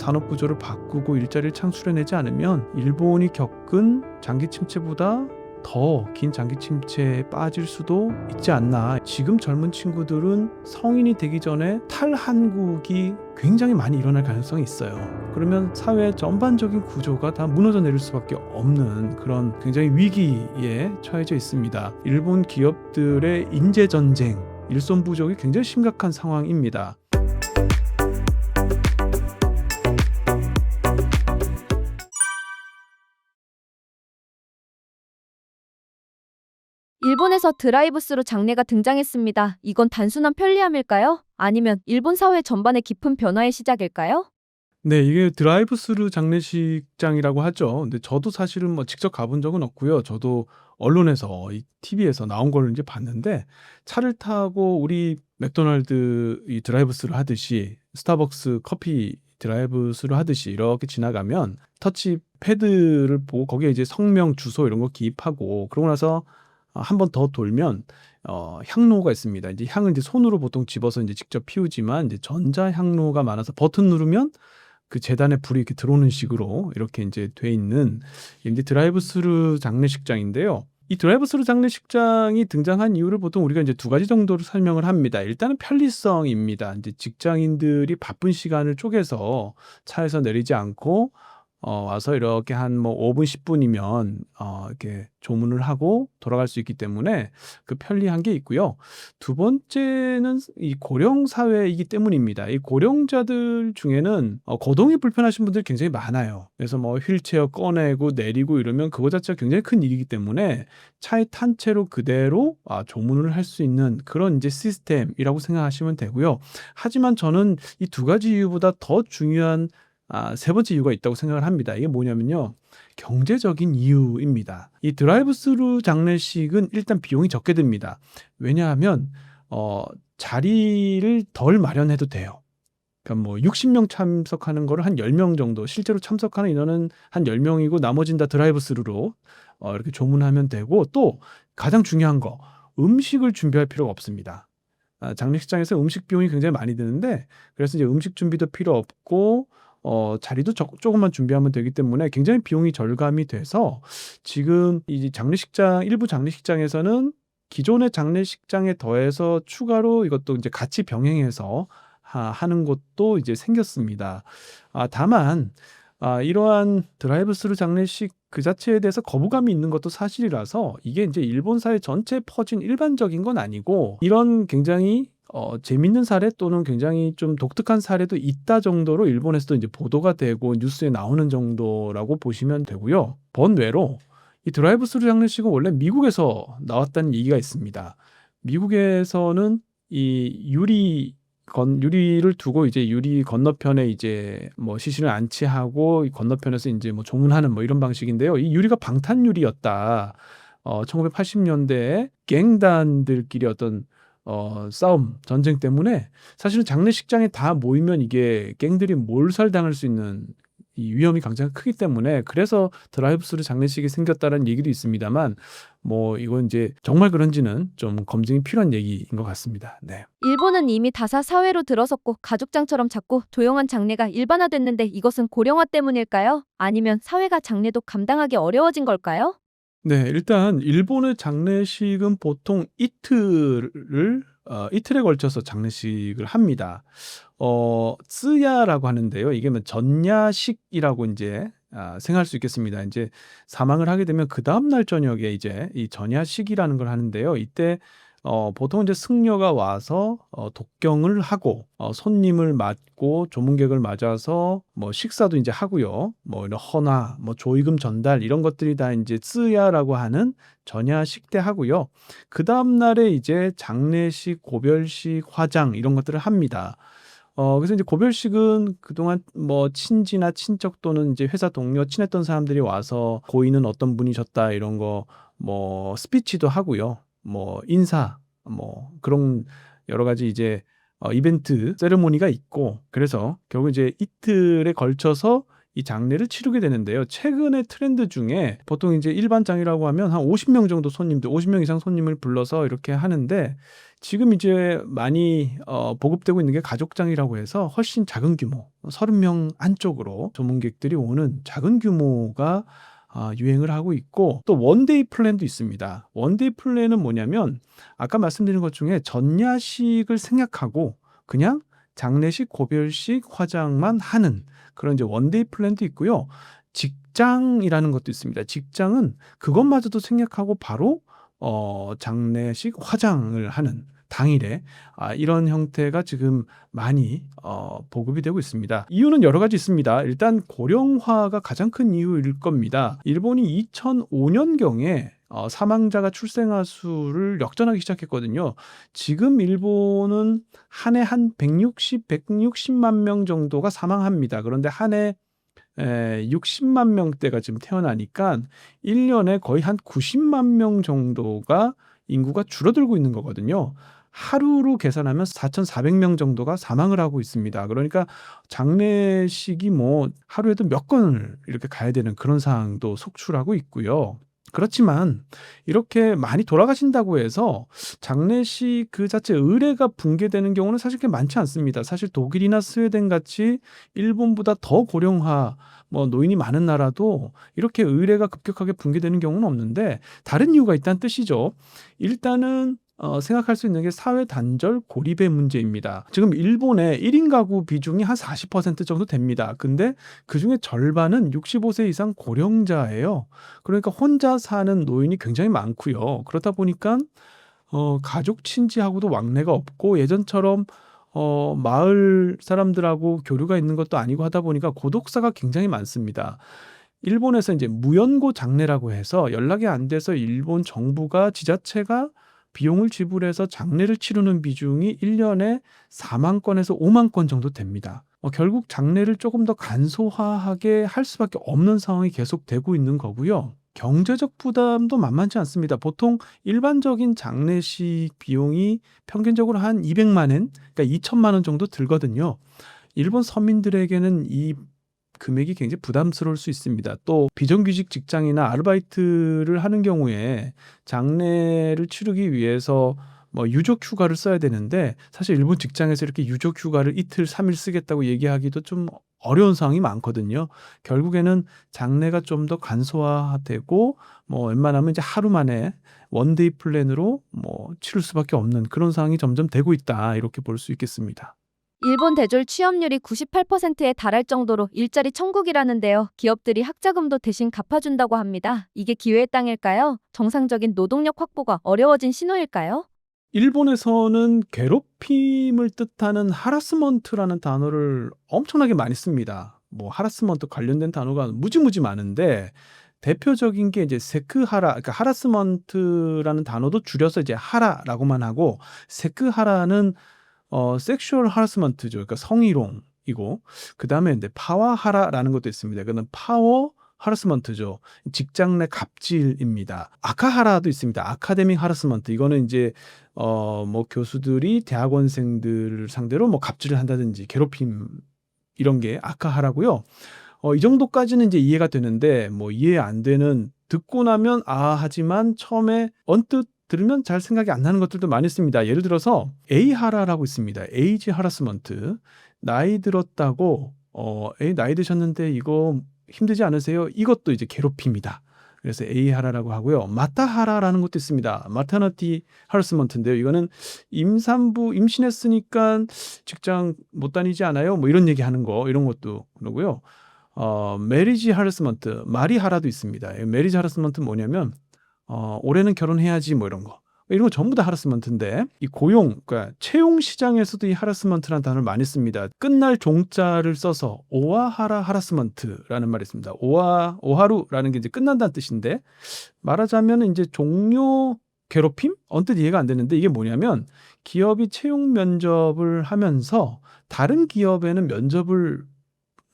산업 구조를 바꾸고 일자리를 창출해내지 않으면 일본이 겪은 장기 침체보다 더 긴 장기 침체에 빠질 수도 있지 않나. 지금 젊은 친구들은 성인이 되기 전에 탈한국이 굉장히 많이 일어날 가능성이 있어요. 그러면 사회 전반적인 구조가 다 무너져 내릴 수밖에 없는 그런 굉장히 위기에 처해져 있습니다. 일본 기업들의 인재 전쟁, 일손 부족이 굉장히 심각한 상황입니다. 일본에서 드라이브스루 장례가 등장했습니다. 이건 단순한 편리함일까요? 아니면 일본 사회 전반의 깊은 변화의 시작일까요? 네, 이게 드라이브스루 장례식장이라고 하죠. 근데 저도 사실은 뭐 직접 가본 적은 없고요. 저도 언론에서 이 TV에서 나온 걸 이제 봤는데 차를 타고 우리 맥도날드 이 드라이브스루 하듯이 스타벅스 커피 드라이브스루 하듯이 이렇게 지나가면 터치 패드를 보고 거기에 이제 성명, 주소 이런 거 기입하고 그러고 나서 한 번 더 돌면 향로가 있습니다. 이제 향을 이제 손으로 보통 집어서 이제 직접 피우지만 이제 전자 향로가 많아서 버튼 누르면 그 재단에 불이 이렇게 들어오는 식으로 이렇게 이제 돼 있는 이제 드라이브스루 장례식장인데요. 이 드라이브스루 장례식장이 등장한 이유를 보통 우리가 이제 두 가지 정도로 설명을 합니다. 일단은 편리성입니다. 이제 직장인들이 바쁜 시간을 쪼개서 차에서 내리지 않고 와서 이렇게 한 뭐 5분, 10분이면 이렇게 조문을 하고 돌아갈 수 있기 때문에 그 편리한 게 있고요. 두 번째는 이 고령 사회이기 때문입니다. 이 고령자들 중에는 거동이 불편하신 분들이 굉장히 많아요. 그래서 뭐 휠체어 꺼내고 내리고 이러면 그거 자체가 굉장히 큰 일이기 때문에 차에 탄 채로 그대로 조문을 할 수 있는 그런 이제 시스템이라고 생각하시면 되고요. 하지만 저는 이 두 가지 이유보다 더 중요한 세 번째 이유가 있다고 생각을 합니다. 이게 뭐냐면요. 경제적인 이유입니다. 이 드라이브스루 장례식은 일단 비용이 적게 듭니다. 왜냐하면 자리를 덜 마련해도 돼요. 그러니까 뭐 60명 참석하는 거를 한 10명 정도, 실제로 참석하는 인원은 한 10명이고 나머지는 다 드라이브스루로 이렇게 조문하면 되고, 또 가장 중요한 거, 음식을 준비할 필요가 없습니다. 장례식장에서 음식 비용이 굉장히 많이 드는데, 그래서 이제 음식 준비도 필요 없고 자리도 조금만 준비하면 되기 때문에 굉장히 비용이 절감이 돼서 지금 이 장례식장, 일부 장례식장에서는 기존의 장례식장에 더해서 추가로 이것도 이제 같이 병행해서 하는 곳도 이제 생겼습니다. 다만 이러한 드라이브스루 장례식 그 자체에 대해서 거부감이 있는 것도 사실이라서 이게 이제 일본 사회 전체에 퍼진 일반적인 건 아니고, 이런 굉장히 재밌는 사례 또는 굉장히 좀 독특한 사례도 있다 정도로 일본에서도 이제 보도가 되고 뉴스에 나오는 정도라고 보시면 되고요. 번외로 이 드라이브스루 장례식은 원래 미국에서 나왔다는 얘기가 있습니다. 미국에서는 이 유리를 두고 이제 유리 건너편에 이제 뭐 시신을 안치하고 이 건너편에서 이제 뭐 조문하는 뭐 이런 방식인데요. 이 유리가 방탄유리였다. 1980년대에 갱단들끼리 어떤 싸움, 전쟁 때문에 사실은 장례식장에 다 모이면 이게 갱들이 몰살당할 수 있는 이 위험이 굉장히 크기 때문에 그래서 드라이브스루 장례식이 생겼다는 얘기도 있습니다만, 뭐 이건 이제 정말 그런지는 좀 검증이 필요한 얘기인 것 같습니다. 네. 일본은 이미 다사 사회로 들어섰고 가족장처럼 작고 조용한 장례가 일반화됐는데 이것은 고령화 때문일까요? 아니면 사회가 장례도 감당하기 어려워진 걸까요? 네, 일단 일본의 장례식은 보통 이틀에 걸쳐서 장례식을 합니다. 쓰야라고 하는데요. 이게 뭐 전야식이라고 이제 생각할 수 있겠습니다. 이제 사망을 하게 되면 그 다음 날 저녁에 이제 이 전야식이라는 걸 하는데요. 이때 보통 이제 승려가 와서 독경을 하고 손님을 맞고 조문객을 맞아서 뭐 식사도 이제 하고요. 뭐 이런 헌화, 뭐 조의금 전달 이런 것들이 다 이제 쓰야라고 하는 전야식 때 하고요. 그 다음 날에 이제 장례식, 고별식, 화장 이런 것들을 합니다. 그래서 이제 고별식은 그동안 뭐 친지나 친척 또는 이제 회사 동료 친했던 사람들이 와서 고인은 어떤 분이셨다 이런 거 뭐 스피치도 하고요. 뭐 인사 뭐 그런 여러 가지 이제 이벤트 세레모니가 있고, 그래서 결국 이제 이틀에 걸쳐서 이 장례를 치르게 되는데요. 최근의 트렌드 중에 보통 이제 일반장이라고 하면 한 50명 정도 손님들, 50명 이상 손님을 불러서 이렇게 하는데 지금 이제 많이 보급되고 있는 게 가족장이라고 해서 훨씬 작은 규모, 30명 안쪽으로 조문객들이 오는 작은 규모가 유행을 하고 있고 또 원데이 플랜도 있습니다. 원데이 플랜은 뭐냐면 아까 말씀드린 것 중에 전야식을 생략하고 그냥 장례식, 고별식, 화장만 하는 그런 이제 원데이 플랜도 있고요. 직장이라는 것도 있습니다. 직장은 그것마저도 생략하고 바로 장례식, 화장을 하는 당일에 이런 형태가 지금 많이 보급이 되고 있습니다. 이유는 여러 가지 있습니다. 일단 고령화가 가장 큰 이유일 겁니다. 일본이 2005년경에 사망자가 출생아 수를 역전하기 시작했거든요. 지금 일본은 한 해 한 160만 명 정도가 사망합니다. 그런데 한 해 60만 명대가 지금 태어나니까 1년에 거의 한 90만 명 정도가 인구가 줄어들고 있는 거거든요. 하루로 계산하면 4,400명 정도가 사망을 하고 있습니다. 그러니까 장례식이 뭐 하루에도 몇 건을 이렇게 가야 되는 그런 상황도 속출하고 있고요. 그렇지만 이렇게 많이 돌아가신다고 해서 장례식 그 자체 의례가 붕괴되는 경우는 사실 그렇게 많지 않습니다. 사실 독일이나 스웨덴 같이 일본보다 더 고령화 뭐 노인이 많은 나라도 이렇게 의례가 급격하게 붕괴되는 경우는 없는데 다른 이유가 있다는 뜻이죠. 일단은 생각할 수 있는 게 사회 단절 고립의 문제입니다. 지금 일본의 1인 가구 비중이 한 40% 정도 됩니다. 근데 그중에 절반은 65세 이상 고령자예요. 그러니까 혼자 사는 노인이 굉장히 많고요. 그러다 보니까 가족 친지하고도 왕래가 없고 예전처럼 마을 사람들하고 교류가 있는 것도 아니고 하다 보니까 고독사가 굉장히 많습니다. 일본에서 이제 무연고 장례라고 해서 연락이 안 돼서 일본 정부가 지자체가 비용을 지불해서 장례를 치르는 비중이 1년에 4만 건에서 5만 건 정도 됩니다. 결국 장례를 조금 더 간소화하게 할 수밖에 없는 상황이 계속되고 있는 거고요. 경제적 부담도 만만치 않습니다. 보통 일반적인 장례식 비용이 평균적으로 한 200만 엔, 그러니까 2천만 원 정도 들거든요. 일본 서민들에게는 이 금액이 굉장히 부담스러울 수 있습니다. 또 비정규직 직장이나 아르바이트를 하는 경우에 장례를 치르기 위해서 뭐 유족 휴가를 써야 되는데 사실 일본 직장에서 이렇게 유족 휴가를 이틀, 3일 쓰겠다고 얘기하기도 좀 어려운 상황이 많거든요. 결국에는 장례가 좀 더 간소화되고 뭐 웬만하면 이제 하루 만에 원데이 플랜으로 뭐 치를 수밖에 없는 그런 상황이 점점 되고 있다. 이렇게 볼 수 있겠습니다. 일본 대졸 취업률이 98%에 달할 정도로 일자리 천국이라는데요. 기업들이 학자금도 대신 갚아준다고 합니다. 이게 기회의 땅일까요? 정상적인 노동력 확보가 어려워진 신호일까요? 일본에서는 괴롭힘을 뜻하는 하라스먼트라는 단어를 엄청나게 많이 씁니다. 뭐 하라스먼트 관련된 단어가 무지무지 많은데 대표적인 게 이제 세크하라, 그러니까 하라스먼트라는 단어도 줄여서 이제 하라라고만 하고 세크하라는 섹슈얼 하라스먼트죠. 그러니까 성희롱이고 그다음에 이제 파와하라라는 것도 있습니다. 그는 파워 하라스먼트죠. 직장 내 갑질입니다. 아카하라도 있습니다. 아카데믹 하라스먼트. 이거는 이제 뭐 교수들이 대학원생들을 상대로 뭐 갑질을 한다든지 괴롭힘 이런 게 아카하라고요. 이 정도까지는 이제 이해가 되는데 뭐 이해 안 되는 듣고 나면 하지만 처음에 언뜻 들으면 잘 생각이 안 나는 것들도 많이 있습니다. 예를 들어서 에이하라라고 있습니다. 에이지 하라스먼트. 나이 들었다고 나이 드셨는데 이거 힘들지 않으세요? 이것도 이제 괴롭힘이다. 그래서 에이하라라고 하고요. 마타하라라는 것도 있습니다. 마터너티 하라스먼트인데요. 이거는 임산부 임신했으니까 직장 못 다니지 않아요? 뭐 이런 얘기하는 거 이런 것도 그러고요. 메리지 하라스먼트, 마리하라도 있습니다. 메리지 하라스먼트는 뭐냐면 올해는 결혼해야지 뭐 이런 거 전부 다 하라스먼트인데 이 고용, 그러니까 채용 시장에서도 이 하라스먼트라는 단어를 많이 씁니다. 끝날 종자를 써서 오하하라 하라스먼트라는 말이 있습니다. 오하루라는 게 이제 끝난다는 뜻인데 말하자면 이제 종료 괴롭힘? 언뜻 이해가 안 되는데 이게 뭐냐면 기업이 채용 면접을 하면서 다른 기업에는 면접을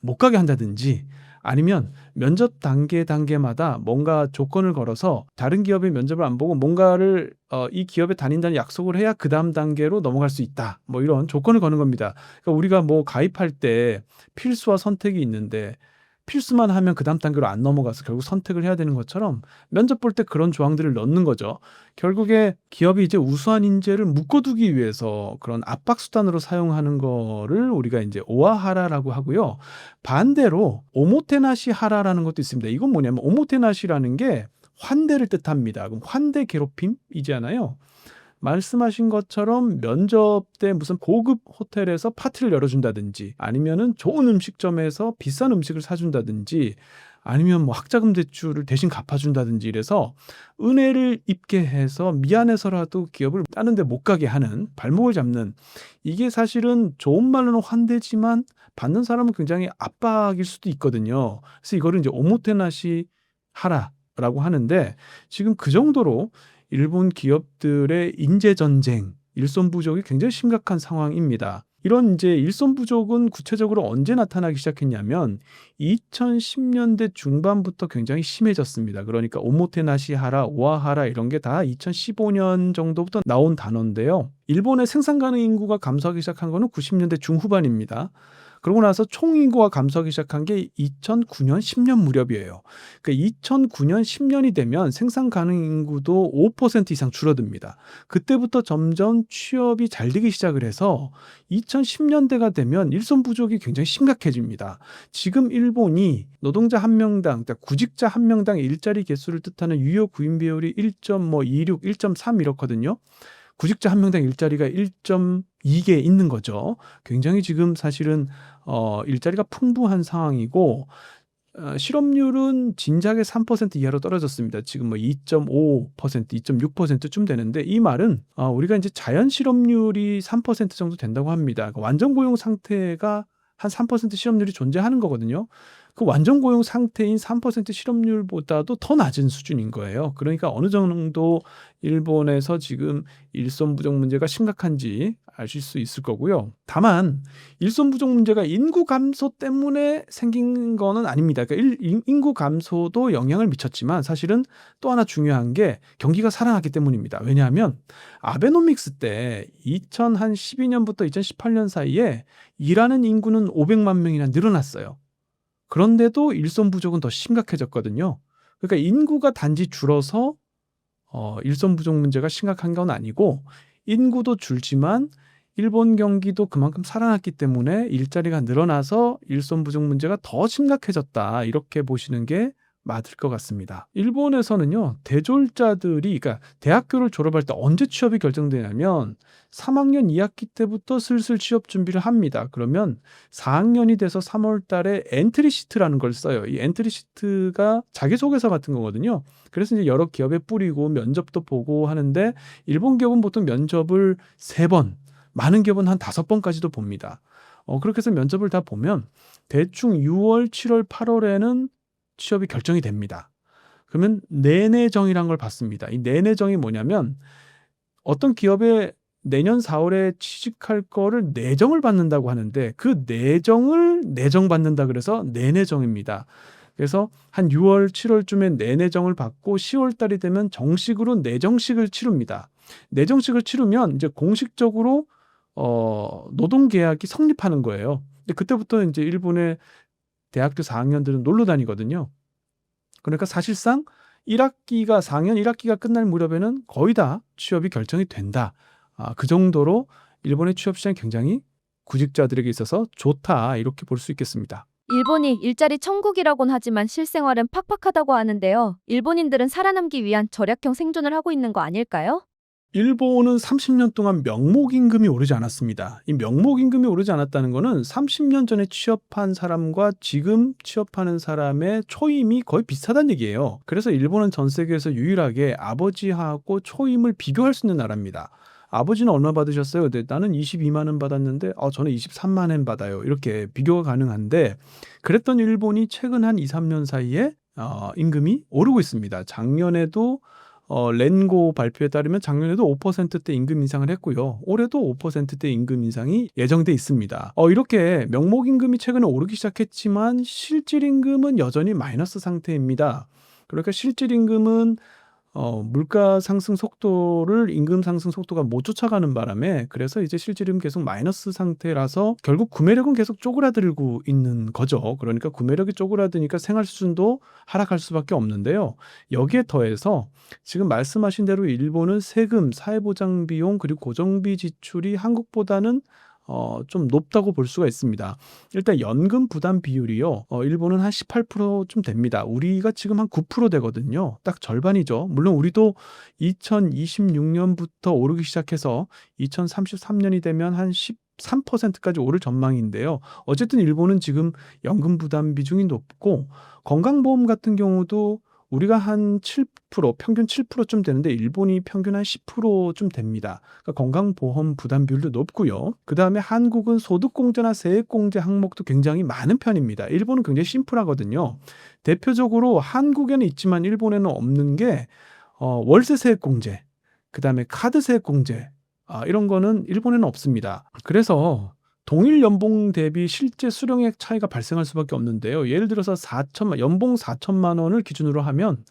못 가게 한다든지 아니면 면접 단계마다 뭔가 조건을 걸어서 다른 기업의 면접을 안 보고 뭔가를 이 기업에 다닌다는 약속을 해야 그 다음 단계로 넘어갈 수 있다. 뭐 이런 조건을 거는 겁니다. 그러니까 우리가 뭐 가입할 때 필수와 선택이 있는데 필수만 하면 그 다음 단계로 안 넘어가서 결국 선택을 해야 되는 것처럼 면접 볼 때 그런 조항들을 넣는 거죠. 결국에 기업이 이제 우수한 인재를 묶어두기 위해서 그런 압박 수단으로 사용하는 거를 우리가 이제 오아하라라고 하고요. 반대로 오모테나시 하라라는 것도 있습니다. 이건 뭐냐면 오모테나시라는 게 환대를 뜻합니다. 그럼 환대 괴롭힘이잖아요. 말씀하신 것처럼 면접 때 무슨 고급 호텔에서 파티를 열어준다든지 아니면은 좋은 음식점에서 비싼 음식을 사준다든지 아니면 뭐 학자금 대출을 대신 갚아준다든지 이래서 은혜를 입게 해서 미안해서라도 기업을 다른 데 못 가게 하는 발목을 잡는 이게 사실은 좋은 말로는 환대지만 받는 사람은 굉장히 압박일 수도 있거든요. 그래서 이거를 이제 오모테나시 하라라고 하는데 지금 그 정도로 일본 기업들의 인재 전쟁, 일손 부족이 굉장히 심각한 상황입니다. 이런 이제 일손 부족은 구체적으로 언제 나타나기 시작했냐면 2010년대 중반부터 굉장히 심해졌습니다. 그러니까 오모테나시 하라, 오아하라 이런 게 다 2015년 정도부터 나온 단어인데요. 일본의 생산 가능 인구가 감소하기 시작한 거는 90년대 중후반입니다. 그러고 나서 총 인구가 감소하기 시작한 게 2009년, 10년 무렵이에요. 그러니까 2009년, 10년이 되면 생산 가능 인구도 5% 이상 줄어듭니다. 그때부터 점점 취업이 잘 되기 시작을 해서 2010년대가 되면 일손 부족이 굉장히 심각해집니다. 지금 일본이 노동자 한 명당, 그러니까 구직자 한 명당 일자리 개수를 뜻하는 유효 구인 비율이 1.26, 1.3 이렇거든요. 구직자 한 명당 일자리가 1.2개 있는 거죠. 굉장히 지금 사실은 일자리가 풍부한 상황이고 실업률은 진작에 3% 이하로 떨어졌습니다. 지금 뭐 2.5%, 2.6%쯤 되는데 이 말은 우리가 이제 자연 실업률이 3% 정도 된다고 합니다. 그러니까 완전 고용 상태가 한 3% 실업률이 존재하는 거거든요. 그 완전 고용 상태인 3% 실업률보다도 더 낮은 수준인 거예요. 그러니까 어느 정도 일본에서 지금 일손 부족 문제가 심각한지 아실 수 있을 거고요. 다만 일손 부족 문제가 인구 감소 때문에 생긴 거는 아닙니다. 그러니까 인구 감소도 영향을 미쳤지만 사실은 또 하나 중요한 게 경기가 살아났기 때문입니다. 왜냐하면 아베노믹스 때 2012년부터 2018년 사이에 일하는 인구는 500만 명이나 늘어났어요. 그런데도 일손 부족은 더 심각해졌거든요. 그러니까 인구가 단지 줄어서 일손 부족 문제가 심각한 건 아니고 인구도 줄지만 일본 경기도 그만큼 살아났기 때문에 일자리가 늘어나서 일손 부족 문제가 더 심각해졌다. 이렇게 보시는 게 맞을 것 같습니다. 일본에서는요, 대졸자들이, 그러니까 대학교를 졸업할 때 언제 취업이 결정되냐면 3학년 2학기 때부터 슬슬 취업 준비를 합니다. 그러면 4학년이 돼서 3월 달에 엔트리 시트라는 걸 써요. 이 엔트리 시트가 자기소개서 같은 거거든요. 그래서 이제 여러 기업에 뿌리고 면접도 보고 하는데 일본 기업은 보통 면접을 3번, 많은 기업은 한 5번까지도 봅니다. 그렇게 해서 면접을 다 보면 대충 6월, 7월, 8월에는 취업이 결정이 됩니다. 그러면 내내정이란 걸 받습니다. 이 내내정이 뭐냐면 어떤 기업에 내년 4월에 취직할 거를 내정을 받는다고 하는데 그 내정을 내정받는다 그래서 내내정입니다. 그래서 한 6월, 7월쯤에 내내정을 받고 10월 달이 되면 정식으로 내정식을 치릅니다. 내정식을 치르면 이제 공식적으로 노동계약이 성립하는 거예요. 근데 그때부터 이제 일본의 대학교 4학년들은 놀러 다니거든요. 그러니까 사실상 1학기가 4학년 1학기가 끝날 무렵에는 거의 다 취업이 결정이 된다. 그 정도로 일본의 취업 시장이 굉장히 구직자들에게 있어서 좋다. 이렇게 볼 수 있겠습니다. 일본이 일자리 천국이라곤 하지만 실생활은 팍팍하다고 하는데요. 일본인들은 살아남기 위한 절약형 생존을 하고 있는 거 아닐까요? 일본은 30년 동안 명목임금이 오르지 않았습니다. 이 명목임금이 오르지 않았다는 거는 30년 전에 취업한 사람과 지금 취업하는 사람의 초임이 거의 비슷하다는 얘기예요. 그래서 일본은 전 세계에서 유일하게 아버지하고 초임을 비교할 수 있는 나라입니다. 아버지는 얼마 받으셨어요? 네, 나는 22만 원 받았는데 저는 23만 원 받아요. 이렇게 비교가 가능한데 그랬던 일본이 최근 한 2, 3년 사이에 임금이 오르고 있습니다. 작년에도 렌고 발표에 따르면 작년에도 5%대 임금 인상을 했고요. 올해도 5%대 임금 인상이 예정돼 있습니다. 이렇게 명목임금이 최근에 오르기 시작했지만 실질임금은 여전히 마이너스 상태입니다. 그러니까 실질임금은 물가 상승 속도를 임금 상승 속도가 못 쫓아가는 바람에 그래서 이제 실질은 계속 마이너스 상태라서 결국 구매력은 계속 쪼그라들고 있는 거죠. 그러니까 구매력이 쪼그라드니까 생활 수준도 하락할 수밖에 없는데요. 여기에 더해서 지금 말씀하신 대로 일본은 세금, 사회보장 비용 그리고 고정비 지출이 한국보다는 좀 높다고 볼 수가 있습니다. 일단 연금 부담 비율이요. 일본은 한 18%쯤 됩니다. 우리가 지금 한 9% 되거든요. 딱 절반이죠. 물론 우리도 2026년부터 오르기 시작해서 2033년이 되면 한 13%까지 오를 전망인데요. 어쨌든 일본은 지금 연금 부담 비중이 높고 건강보험 같은 경우도 우리가 한 7%, 평균 7%쯤 되는데 일본이 평균 한 10%쯤 됩니다. 그러니까 건강보험 부담 비율도 높고요. 그 다음에 한국은 소득공제나 세액공제 항목도 굉장히 많은 편입니다. 일본은 굉장히 심플하거든요. 대표적으로 한국에는 있지만 일본에는 없는 게 월세 세액공제, 그 다음에 카드 세액공제, 이런 거는 일본에는 없습니다. 그래서 동일 연봉 대비 실제 수령액 차이가 발생할 수밖에 없는데요. 예를 들어서 연봉 4천만 원을 기준으로 하면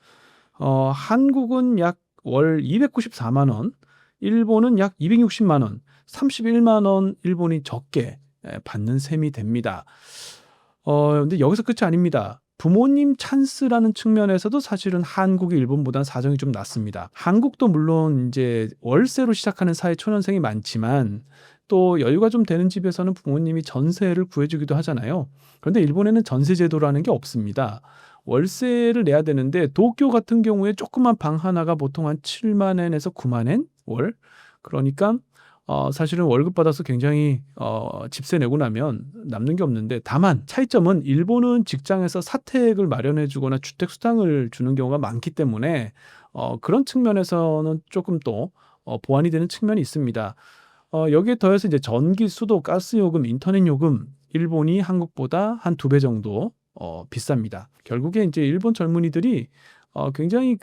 한국은 약 월 294만 원, 일본은 약 260만 원, 31만 원 일본이 적게 받는 셈이 됩니다. 근데 여기서 끝이 아닙니다. 부모님 찬스라는 측면에서도 사실은 한국이 일본보다는 사정이 좀 낫습니다. 한국도 물론 이제 월세로 시작하는 사회 초년생이 많지만 또 여유가 좀 되는 집에서는 부모님이 전세를 구해주기도 하잖아요. 그런데 일본에는 전세 제도라는 게 없습니다. 월세를 내야 되는데 도쿄 같은 경우에 조그만 방 하나가 보통 한 7만 엔에서 9만 엔 월. 그러니까 사실은 월급 받아서 굉장히 집세 내고 나면 남는 게 없는데 다만 차이점은 일본은 직장에서 사택을 마련해 주거나 주택 수당을 주는 경우가 많기 때문에 그런 측면에서는 조금 또 보완이 되는 측면이 있습니다. 여기에 더해서 이제 전기, 수도, 가스 요금, 인터넷 요금 일본이 한국보다 한 2배 정도 비쌉니다. 결국에 이제 일본 젊은이들이 굉장히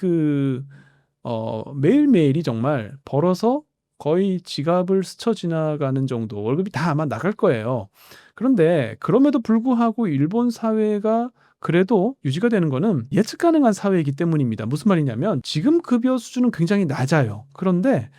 매일매일이 정말 벌어서 거의 지갑을 스쳐 지나가는 정도 월급이 다 아마 나갈 거예요. 그런데 그럼에도 불구하고 일본 사회가 그래도 유지가 되는 거는 예측 가능한 사회이기 때문입니다. 무슨 말이냐면 지금 급여 수준은 굉장히 낮아요. 그런데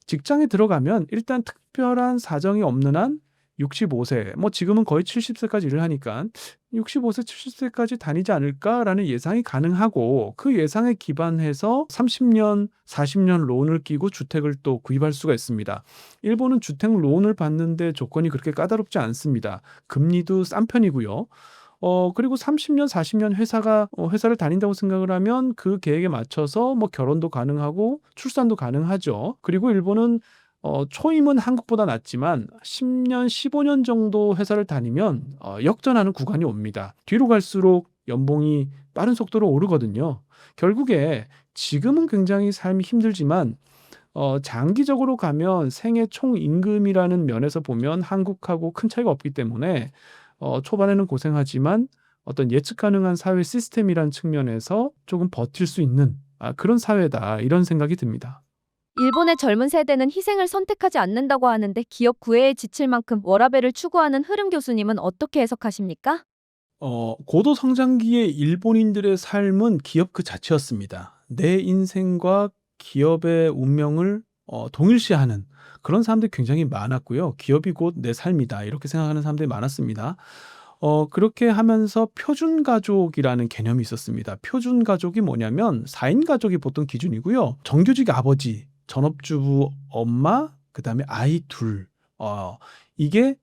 직장에 들어가면 일단 특별한 사정이 없는 한 65세, 뭐 지금은 거의 70세까지 일을 하니까 65세, 70세까지 다니지 않을까라는 예상이 가능하고 그 예상에 기반해서 30년, 40년 론을 끼고 주택을 또 구입할 수가 있습니다. 일본은 주택 론을 받는데 조건이 그렇게 까다롭지 않습니다. 금리도 싼 편이고요. 그리고 30년, 40년 회사를 다닌다고 생각을 하면 그 계획에 맞춰서 뭐 결혼도 가능하고 출산도 가능하죠. 그리고 일본은 초임은 한국보다 낮지만 10년, 15년 정도 회사를 다니면 역전하는 구간이 옵니다. 뒤로 갈수록 연봉이 빠른 속도로 오르거든요. 결국에 지금은 굉장히 삶이 힘들지만 장기적으로 가면 생애 총임금이라는 면에서 보면 한국하고 큰 차이가 없기 때문에 초반에는 고생하지만 어떤 예측 가능한 사회 시스템이라는 측면에서 조금 버틸 수 있는 그런 사회다 이런 생각이 듭니다. 일본의 젊은 세대는 희생을 선택하지 않는다고 하는데 기업 구애에 지칠 만큼 워라밸을 추구하는 흐름 교수님은 어떻게 해석하십니까? 고도 성장기의 일본인들의 삶은 기업 그 자체였습니다. 내 인생과 기업의 운명을 동일시하는 그런 사람들이 굉장히 많았고요. 기업이 곧 내 삶이다 이렇게 생각하는 사람들이 많았습니다. 그렇게 하면서 표준 가족이라는 개념이 있었습니다. 표준 가족이 뭐냐면 4인 가족이 보통 기준이고요. 정규직 아버지, 전업주부 엄마, 그다음에 아이 둘. 이게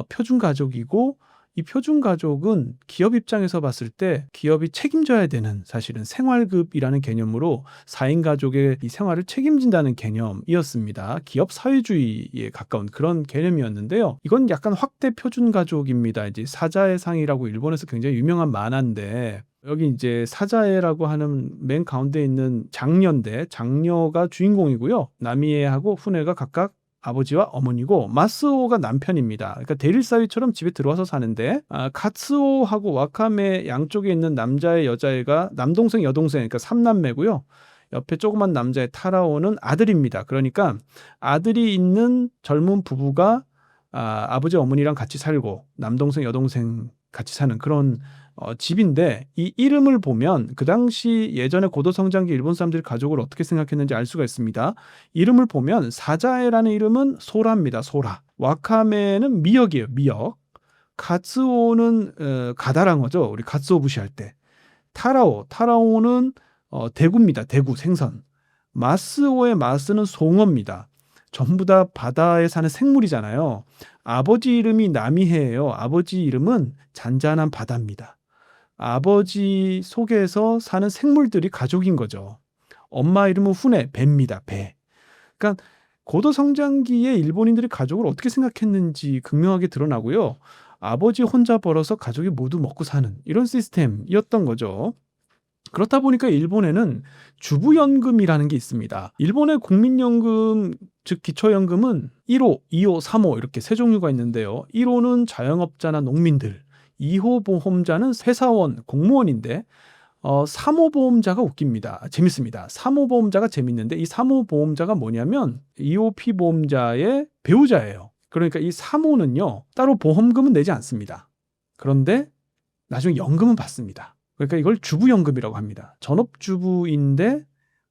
표준 가족이고 이 표준 가족은 기업 입장에서 봤을 때 기업이 책임져야 되는 사실은 생활급이라는 개념으로 4인 가족의 이 생활을 책임진다는 개념이었습니다. 기업 사회주의에 가까운 그런 개념이었는데요. 이건 약간 확대 표준 가족입니다. 이제 사자의 상이라고 일본에서 굉장히 유명한 만화인데 여기 이제 사자애라고 하는 맨 가운데 있는 장녀인데 장녀가 주인공이고요. 나미에하고 후네가 각각 아버지와 어머니고 마스오가 남편입니다. 그러니까 대릴 사위처럼 집에 들어와서 사는데 카츠오하고 와카메 양쪽에 있는 남자애 여자애가 남동생 여동생 그러니까 3남매고요. 옆에 조그만 남자애 타라오는 아들입니다. 그러니까 아들이 있는 젊은 부부가 아버지 어머니랑 같이 살고 남동생 여동생 같이 사는 그런 집인데 이 이름을 보면 그 당시 예전에 고도성장기 일본 사람들이 가족을 어떻게 생각했는지 알 수가 있습니다. 이름을 보면 사자에라는 이름은 소라입니다. 소라. 와카메는 미역이에요. 미역. 가츠오는 가다랑어죠. 우리 가츠오부시 할 때. 타라오는 대구입니다. 대구 생선. 마스오의 마스는 송어입니다. 전부 다 바다에 사는 생물이잖아요. 아버지 이름이 나미해예요. 아버지 이름은 잔잔한 바다입니다. 아버지 속에서 사는 생물들이 가족인 거죠. 엄마 이름은 후네, 배입니다. 배. 그러니까 고도 성장기에 일본인들이 가족을 어떻게 생각했는지 극명하게 드러나고요. 아버지 혼자 벌어서 가족이 모두 먹고 사는 이런 시스템이었던 거죠. 그렇다 보니까 일본에는 주부연금이라는 게 있습니다. 일본의 국민연금, 즉 기초연금은 1호, 2호, 3호 이렇게 세 종류가 있는데요. 1호는 자영업자나 농민들, 2호 보험자는 회사원, 공무원인데 3호 보험자가 웃깁니다. 재밌습니다. 3호 보험자가 재밌는데 이 3호 보험자가 뭐냐면 2호 피보험자의 배우자예요. 그러니까 이 3호는요. 따로 보험금은 내지 않습니다. 그런데 나중에 연금은 받습니다. 그러니까 이걸 주부연금이라고 합니다. 전업주부인데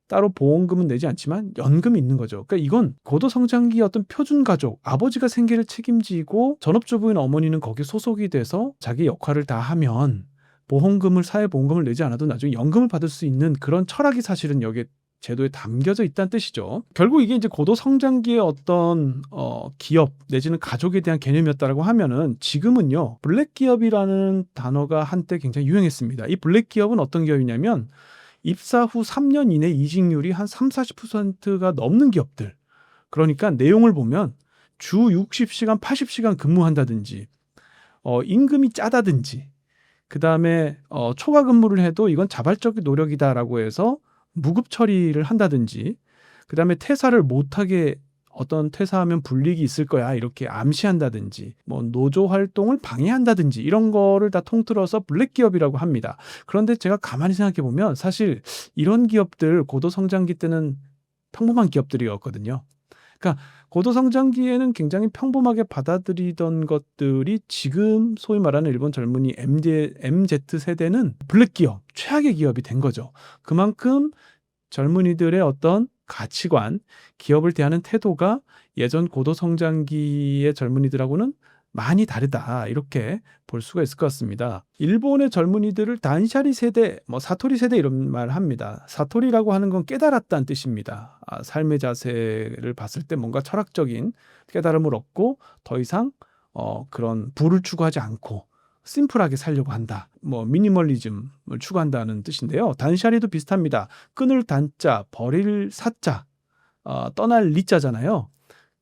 따로 보험금은 내지 않지만 연금이 있는 거죠. 그러니까 이건 고도성장기의 어떤 표준가족, 아버지가 생계를 책임지고 전업주부인 어머니는 거기에 소속이 돼서 자기 역할을 다 하면 보험금을, 사회보험금을 내지 않아도 나중에 연금을 받을 수 있는 그런 철학이 사실은 여기에 제도에 담겨져 있다는 뜻이죠. 결국 이게 이제 고도성장기의 어떤 기업 내지는 가족에 대한 개념이었다라고 하면은 지금은요 블랙 기업이라는 단어가 한때 굉장히 유행했습니다. 이 블랙 기업은 어떤 기업이냐면 입사 후 3년 이내 이직률이 한 30-40%가 넘는 기업들. 그러니까 내용을 보면 주 60시간, 80시간 근무한다든지 임금이 짜다든지 그다음에 초과 근무를 해도 이건 자발적 노력이다라고 해서 무급 처리를 한다든지 그다음에 퇴사를 못하게 어떤 퇴사하면 불이익이 있을 거야 이렇게 암시한다든지 뭐 노조 활동을 방해한다든지 이런 거를 다 통틀어서 블랙 기업이라고 합니다. 그런데 제가 가만히 생각해 보면 사실 이런 기업들 고도성장기 때는 평범한 기업들이었거든요. 그러니까 고도성장기에는 굉장히 평범하게 받아들이던 것들이 지금 소위 말하는 일본 젊은이 MZ세대는 블랙 기업, 최악의 기업이 된 거죠. 그만큼 젊은이들의 어떤 가치관, 기업을 대하는 태도가 예전 고도성장기의 젊은이들하고는 많이 다르다 이렇게 볼 수가 있을 것 같습니다. 일본의 젊은이들을 단샤리 세대, 사토리 세대 이런 말 합니다. 사토리라고 하는 건 깨달았다는 뜻입니다. 삶의 자세를 봤을 때 뭔가 철학적인 깨달음을 얻고 더 이상 그런 부를 추구하지 않고 심플하게 살려고 한다. 미니멀리즘을 추구한다는 뜻인데요. 단샤리도 비슷합니다. 끊을 단자, 버릴 사자, 떠날 리자잖아요.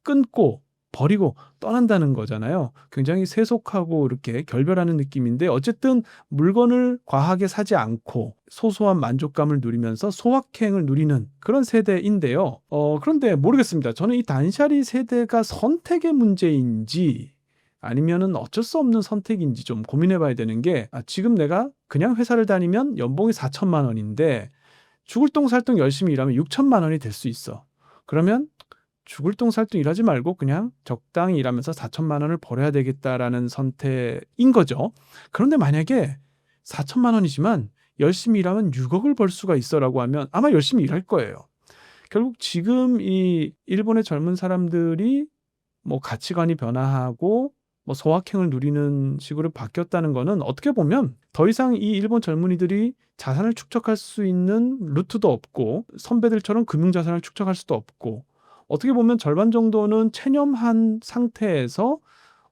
끊고 버리고 떠난다는 거잖아요. 굉장히 세속하고 이렇게 결별하는 느낌인데 어쨌든 물건을 과하게 사지 않고 소소한 만족감을 누리면서 소확행을 누리는 그런 세대인데요. 그런데 모르겠습니다. 저는 이 단샤리 세대가 선택의 문제인지 아니면은 어쩔 수 없는 선택인지 좀 고민해 봐야 되는 게 지금 내가 그냥 회사를 다니면 연봉이 4천만 원인데 죽을 똥 살 똥 열심히 일하면 6천만 원이 될 수 있어. 그러면 죽을 똥 살 똥 일하지 말고 그냥 적당히 일하면서 4천만 원을 벌어야 되겠다라는 선택인 거죠. 그런데 만약에 4천만 원이지만 열심히 일하면 6억을 벌 수가 있어라고 하면 아마 열심히 일할 거예요. 결국 지금 이 일본의 젊은 사람들이 가치관이 변화하고 소확행을 누리는 식으로 바뀌었다는 거는 어떻게 보면 더 이상 이 일본 젊은이들이 자산을 축적할 수 있는 루트도 없고 선배들처럼 금융자산을 축적할 수도 없고 어떻게 보면 절반 정도는 체념한 상태에서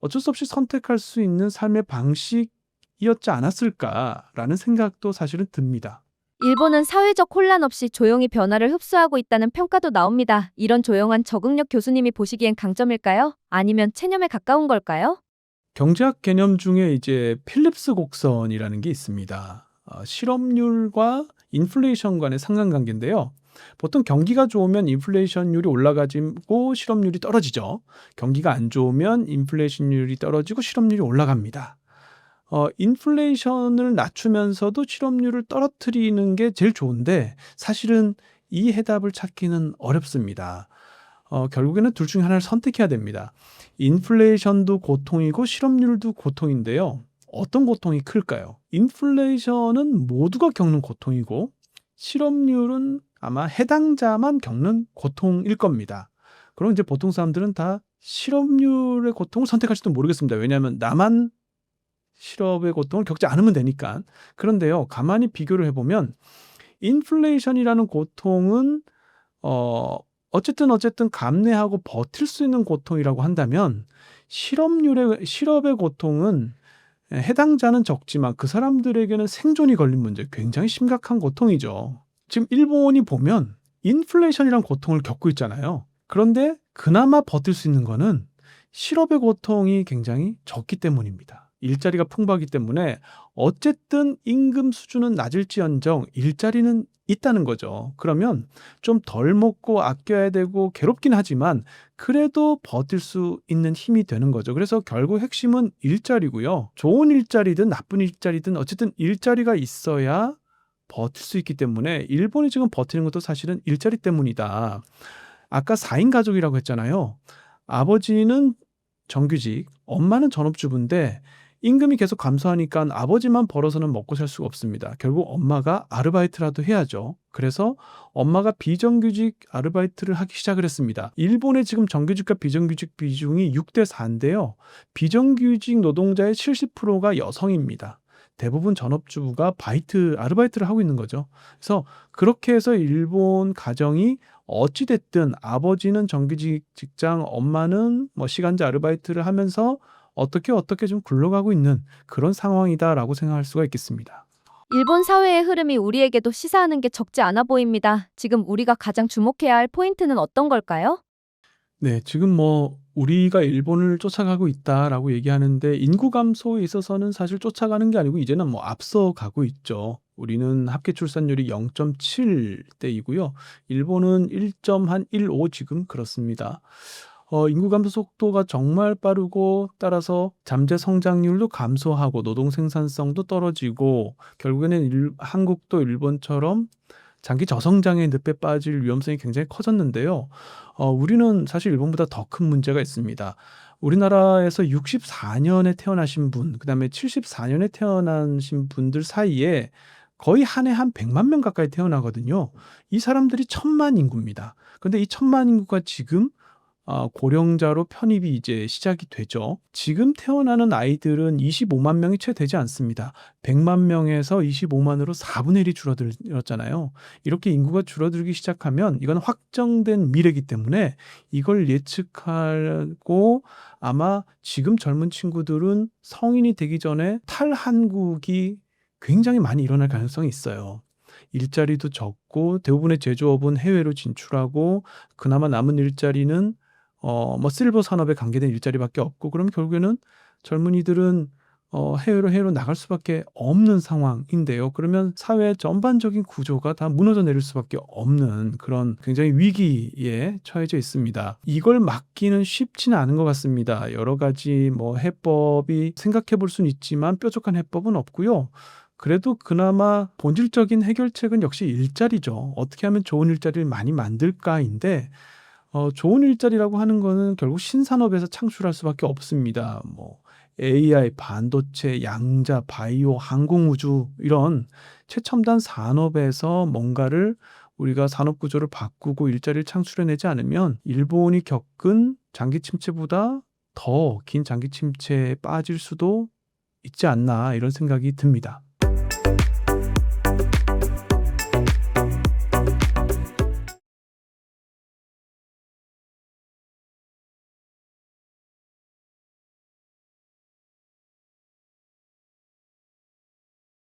어쩔 수 없이 선택할 수 있는 삶의 방식이었지 않았을까라는 생각도 사실은 듭니다. 일본은 사회적 혼란 없이 조용히 변화를 흡수하고 있다는 평가도 나옵니다. 이런 조용한 적응력 교수님이 보시기엔 강점일까요? 아니면 체념에 가까운 걸까요? 경제학 개념 중에 이제 필립스 곡선이라는 게 있습니다. 실업률과 인플레이션 간의 상관관계인데요. 보통 경기가 좋으면 인플레이션율이 올라가지고 실업률이 떨어지죠. 경기가 안 좋으면 인플레이션율이 떨어지고 실업률이 올라갑니다. 인플레이션을 낮추면서도 실업률을 떨어뜨리는 게 제일 좋은데 사실은 이 해답을 찾기는 어렵습니다. 결국에는 둘 중에 하나를 선택해야 됩니다. 인플레이션도 고통이고 실업률도 고통인데요. 어떤 고통이 클까요? 인플레이션은 모두가 겪는 고통이고 실업률은 아마 해당자만 겪는 고통일 겁니다. 그럼 이제 보통 사람들은 다 실업률의 고통을 선택할지도 모르겠습니다. 왜냐하면 나만 실업의 고통을 겪지 않으면 되니까. 그런데요, 가만히 비교를 해보면 인플레이션이라는 고통은 어쨌든 감내하고 버틸 수 있는 고통이라고 한다면 실업의 고통은 해당자는 적지만 그 사람들에게는 생존이 걸린 문제, 굉장히 심각한 고통이죠. 지금 일본이 보면 인플레이션이란 고통을 겪고 있잖아요. 그런데 그나마 버틸 수 있는 거는 실업의 고통이 굉장히 적기 때문입니다. 일자리가 풍부하기 때문에 어쨌든 임금 수준은 낮을지언정 일자리는 있다는 거죠. 그러면 좀 덜 먹고 아껴야 되고 괴롭긴 하지만 그래도 버틸 수 있는 힘이 되는 거죠. 그래서 결국 핵심은 일자리고요. 좋은 일자리든 나쁜 일자리든 어쨌든 일자리가 있어야 버틸 수 있기 때문에 일본이 지금 버티는 것도 사실은 일자리 때문이다. 아까 4인 가족이라고 했잖아요. 아버지는 정규직, 엄마는 전업주부인데 임금이 계속 감소하니까 아버지만 벌어서는 먹고 살 수가 없습니다. 결국 엄마가 아르바이트라도 해야죠. 그래서 엄마가 비정규직 아르바이트를 하기 시작을 했습니다. 일본의 지금 정규직과 비정규직 비중이 6대 4인데요. 비정규직 노동자의 70%가 여성입니다. 대부분 전업주부가 아르바이트를 하고 있는 거죠. 그래서 그렇게 해서 일본 가정이 어찌됐든 아버지는 정규직 직장, 엄마는 뭐 시간제 아르바이트를 하면서 어떻게 좀 굴러가고 있는 그런 상황이다라고 생각할 수가 있겠습니다. 일본 사회의 흐름이 우리에게도 시사하는 게 적지 않아 보입니다. 지금 우리가 가장 주목해야 할 포인트는 어떤 걸까요? 네, 지금 뭐 우리가 일본을 쫓아가고 있다라고 얘기하는데 인구 감소에 있어서는 사실 쫓아가는 게 아니고 이제는 뭐 앞서가고 있죠. 우리는 합계 출산율이 0.7대이고요. 일본은 1.15 지금 그렇습니다. 인구 감소 속도가 정말 빠르고 따라서 잠재 성장률도 감소하고 노동 생산성도 떨어지고 결국에는 한국도 일본처럼 장기 저성장의 늪에 빠질 위험성이 굉장히 커졌는데요. 우리는 사실 일본보다 더 큰 문제가 있습니다. 우리나라에서 64년에 태어나신 분, 그다음에 74년에 태어나신 분들 사이에 거의 한 해 한 100만 명 가까이 태어나거든요. 이 사람들이 1000만 인구입니다. 근데 이 1000만 인구가 지금 고령자로 편입이 이제 시작이 되죠. 지금 태어나는 아이들은 25만 명이 채 되지 않습니다. 100만 명에서 25만으로 4분의 1이 줄어들었잖아요. 이렇게 인구가 줄어들기 시작하면 이건 확정된 미래이기 때문에 이걸 예측하고 아마 지금 젊은 친구들은 성인이 되기 전에 탈한국이 굉장히 많이 일어날 가능성이 있어요. 일자리도 적고 대부분의 제조업은 해외로 진출하고 그나마 남은 일자리는 뭐 실버 산업에 관계된 일자리밖에 없고 그럼 결국에는 젊은이들은 해외로 나갈 수밖에 없는 상황인데요. 그러면 사회 전반적인 구조가 다 무너져 내릴 수밖에 없는 그런 굉장히 위기에 처해져 있습니다. 이걸 막기는 쉽지는 않은 것 같습니다. 여러 가지 뭐 해법이 생각해 볼 수는 있지만 뾰족한 해법은 없고요. 그래도 그나마 본질적인 해결책은 역시 일자리죠. 어떻게 하면 좋은 일자리를 많이 만들까인데 좋은 일자리라고 하는 거는 결국 신산업에서 창출할 수밖에 없습니다. 뭐 AI, 반도체, 양자, 바이오, 항공우주 이런 최첨단 산업에서 뭔가를 우리가 산업 구조를 바꾸고 일자리를 창출해내지 않으면 일본이 겪은 장기 침체보다 더 긴 장기 침체에 빠질 수도 있지 않나 이런 생각이 듭니다.